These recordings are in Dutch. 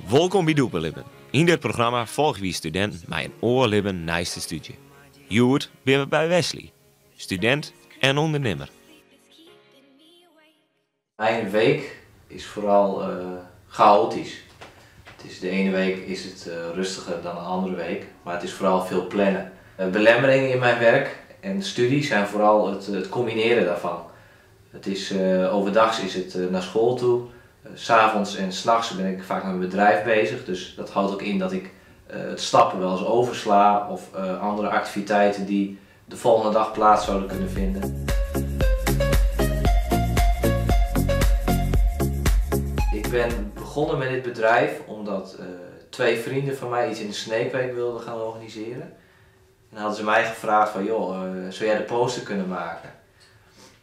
Welkom bij Doepelibben. In dit programma volgen we studenten met een oorlibben naast de studie. Joert ben we bij Wesley, student en ondernemer. Mijn week is vooral chaotisch. De ene week is het rustiger dan de andere week, maar het is vooral veel plannen. Belemmeringen in mijn werk en studie zijn vooral het combineren daarvan. Overdags is het naar school toe. 's Avonds en 's nachts ben ik vaak met mijn bedrijf bezig, dus dat houdt ook in dat ik het stappen wel eens oversla of andere activiteiten die de volgende dag plaats zouden kunnen vinden. Ik ben begonnen met dit bedrijf omdat twee vrienden van mij iets in de Sneekweek wilden gaan organiseren. En hadden ze mij gevraagd van joh, zou jij de poster kunnen maken?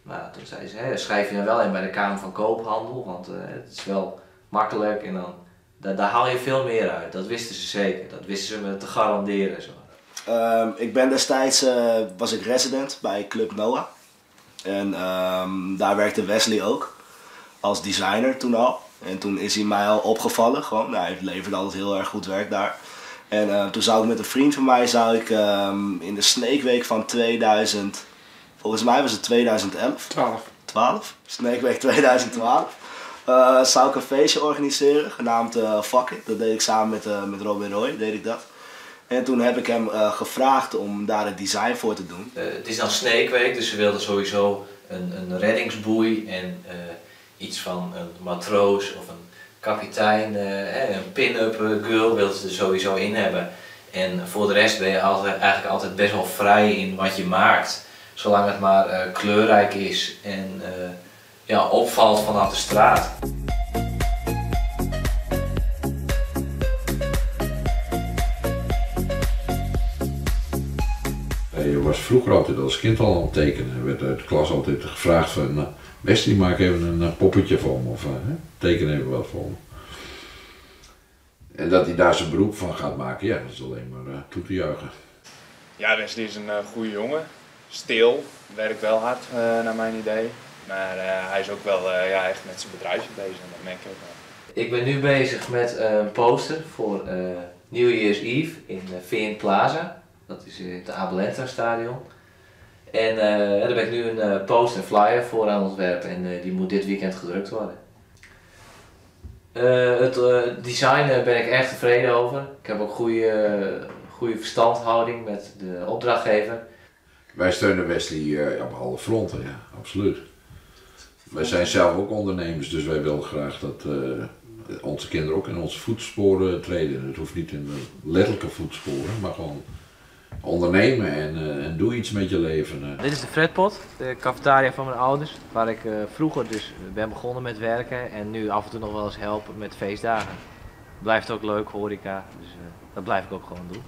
Nou, toen zei ze, schrijf je dan wel in bij de Kamer van Koophandel, want het is wel makkelijk en dan, daar haal je veel meer uit. Dat wisten ze zeker, dat wisten ze me te garanderen. Zo. Ik ben destijds was ik resident bij Club Noah en daar werkte Wesley ook als designer toen al. En toen is hij mij al opgevallen, gewoon. Hij leverde altijd heel erg goed werk daar. En toen zou ik met een vriend van mij in de Sneekweek van 2000... Volgens mij was het 2011. 12? Sneekweek 2012. Zou ik een feestje organiseren, genaamd Fuck It. Dat deed ik samen met Robin Roy, deed ik dat. En toen heb ik hem gevraagd om daar het design voor te doen. Het is dan Sneekweek, dus ze wilden sowieso een reddingsboei en iets van een matroos of een kapitein, een pin-up girl wilden ze er sowieso in hebben. En voor de rest ben je eigenlijk altijd best wel vrij in wat je maakt. Zolang het maar kleurrijk is en opvalt vanaf de straat. Je was vroeger altijd als kind al aan het tekenen. Er werd uit de klas altijd gevraagd van Wesley, maak even een poppetje voor me of teken even wat voor me. En dat hij daar zijn beroep van gaat maken, ja, dat is alleen maar toe te juichen. Ja, Wesley is een goede jongen. Stil, werkt wel hard naar mijn idee. Maar hij is ook wel echt met zijn bedrijfje bezig en dat merk ik ook wel. Ik ben nu bezig met een poster voor New Year's Eve in Veerend Plaza. Dat is in het Abelenta stadion. En daar ben ik nu een poster en flyer voor aan het ontwerpen en die moet dit weekend gedrukt worden. Het design ben ik erg tevreden over. Ik heb ook goede verstandhouding met de opdrachtgever. Wij steunen Wesley op alle fronten, ja, absoluut. Wij zijn zelf ook ondernemers, dus wij willen graag dat onze kinderen ook in onze voetsporen treden. Het hoeft niet in de letterlijke voetsporen, maar gewoon ondernemen en doe iets met je leven. Dit is de Fredpot, de cafetaria van mijn ouders, waar ik vroeger dus ben begonnen met werken en nu af en toe nog wel eens helpen met feestdagen. Blijft ook leuk, horeca, dus dat blijf ik ook gewoon doen.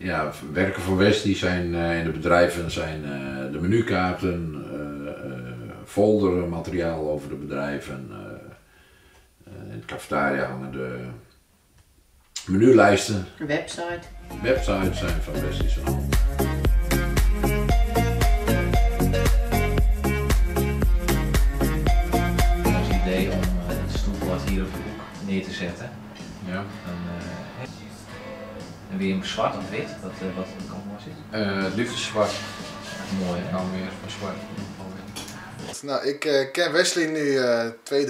Ja, werken voor Wesley zijn in de bedrijven zijn de menukaarten, foldermateriaal over de bedrijven. In het cafetaria hangen de menulijsten. Websites zijn van Wesley zijn hand. Ons idee om het stoelblad hier op de hoek neer te zetten. Ja. En weer in zwart of wit? Wat kan mooi zitten? Het liefst zwart. Mooi, hè? Nou meer van zwart. Nou, ik ken Wesley nu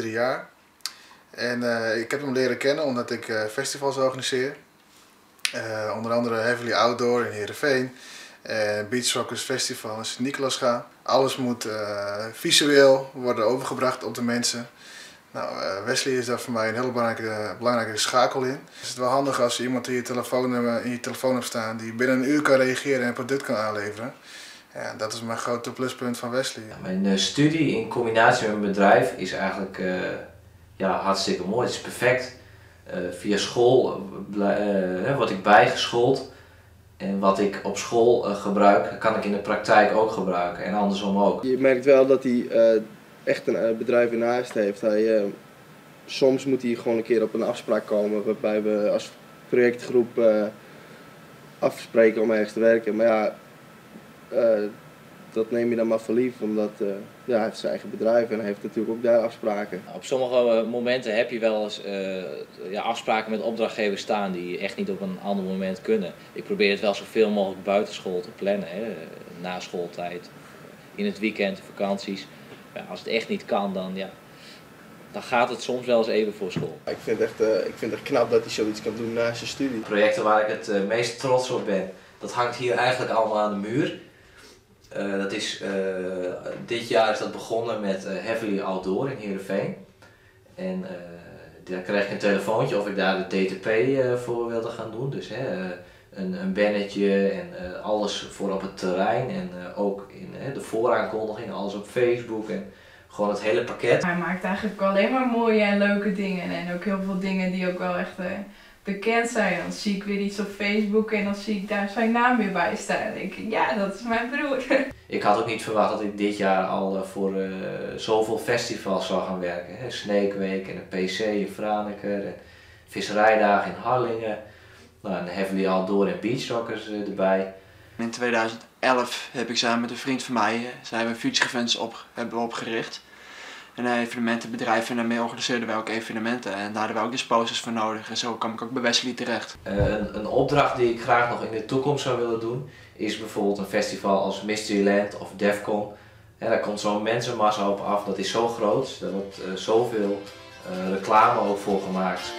2-3 jaar. En ik heb hem leren kennen omdat ik festivals organiseer. Onder andere Heavily Outdoor in Heerenveen. Beach Rockers Festival in Sint-Nicolaasga. Alles moet visueel worden overgebracht op de mensen. Nou, Wesley is daar voor mij een hele belangrijke schakel in. Het is wel handig als je iemand in je telefoon hebt staan die binnen een uur kan reageren en een product kan aanleveren. Ja, dat is mijn grote pluspunt van Wesley. Ja, mijn studie in combinatie met mijn bedrijf is eigenlijk ja, hartstikke mooi. Het is perfect. Via school word ik bijgeschoold. En wat ik op school gebruik, kan ik in de praktijk ook gebruiken. En andersom ook. Je merkt wel dat hij echt een bedrijf in naast heeft. Soms moet hij gewoon een keer op een afspraak komen waarbij we als projectgroep afspreken om ergens te werken. Maar ja, dat neem je dan maar voor lief, omdat hij heeft zijn eigen bedrijf en hij heeft natuurlijk ook daar afspraken. Op sommige momenten heb je wel eens afspraken met opdrachtgevers staan die echt niet op een ander moment kunnen. Ik probeer het wel zoveel mogelijk buitenschool te plannen, na schooltijd, in het weekend, vakanties. Ja, als het echt niet kan, dan gaat het soms wel eens even voor school. Ik vind het echt knap dat hij zoiets kan doen naast zijn studie. Projecten waar ik het meest trots op ben, dat hangt hier eigenlijk allemaal aan de muur. Dit jaar is dat begonnen met Heavily Outdoor in Heerenveen. En daar kreeg ik een telefoontje of ik daar de DTP voor wilde gaan doen. Dus een bannetje en alles voor op het terrein. En ook in de vooraankondiging, alles op Facebook en gewoon het hele pakket. Hij maakt eigenlijk alleen maar mooie en leuke dingen. En ook heel veel dingen die ook wel echt bekend zijn. Dan zie ik weer iets op Facebook en dan zie ik daar zijn naam weer bij staan. En dan denk ik, ja, dat is mijn broer. Ik had ook niet verwacht dat ik dit jaar al voor zoveel festivals zou gaan werken. Snake Week en de PC in Franeker, de Visserijdagen in Harlingen. En Heavily Outdoor en Beach Rockers erbij. In 2011 heb ik samen met een vriend van mij zijn we Future Events hebben opgericht. Een evenementenbedrijf en daarmee organiseerden wij ook evenementen en daar hadden we ook dus posters voor nodig en zo kwam ik ook bij Wesley terecht. Een opdracht die ik graag nog in de toekomst zou willen doen is bijvoorbeeld een festival als Mysteryland of Defcon. Daar komt zo'n mensenmassa op af, dat is zo groot, daar wordt zoveel reclame ook voor gemaakt.